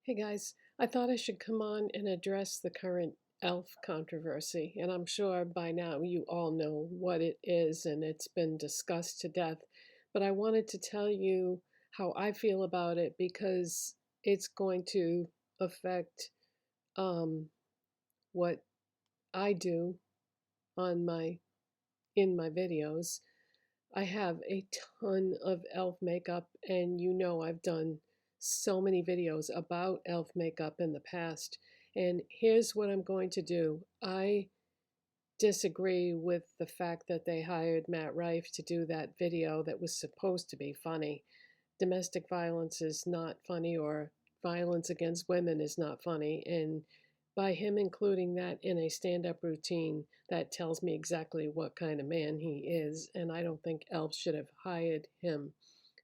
Hey guys, I thought I should come on and address the current e.l.f. controversy, and I'm sure by now you all know what it is and it's been discussed to death. But I wanted to tell you how I feel about it because it's going to affect um, what I do on my videos. I have a ton of e.l.f. makeup, and you know I've done so many videos about e.l.f. makeup in the past. And here's what I'm going to do. I disagree with the fact that they hired Matt Rife to do that video that was supposed to be funny. Domestic violence is not funny, or violence against women is not funny. And by him including that in a stand-up routine, that tells me exactly what kind of man he is. And I don't think e.l.f. should have hired him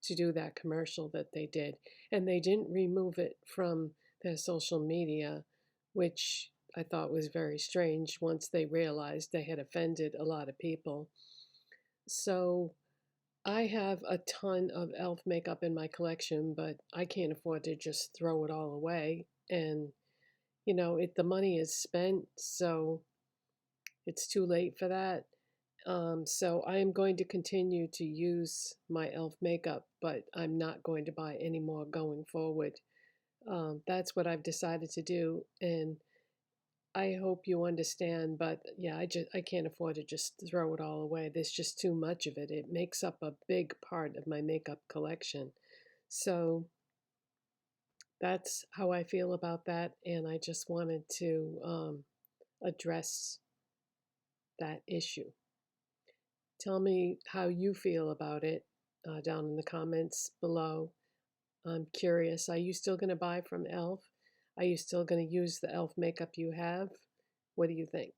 to do that commercial that they did. And they didn't remove it from their social media, which I thought was very strange once they realized they had offended a lot of people. So I have a ton of e.l.f. makeup in my collection, but I can't afford to just throw it all away. And the money is spent, so it's too late for that. So I am going to continue to use my e.l.f. makeup, but I'm not going to buy any more going forward. That's what I've decided to do, and I hope you understand. But yeah, I can't afford to just throw it all away. There's just too much of it. It makes up a big part of my makeup collection. So that's how I feel about that, and I just wanted to address that issue. Tell me how you feel about it down in the comments below. I'm curious. Are you still going to buy from e.l.f.? Are you still going to use the e.l.f. makeup you have? What do you think?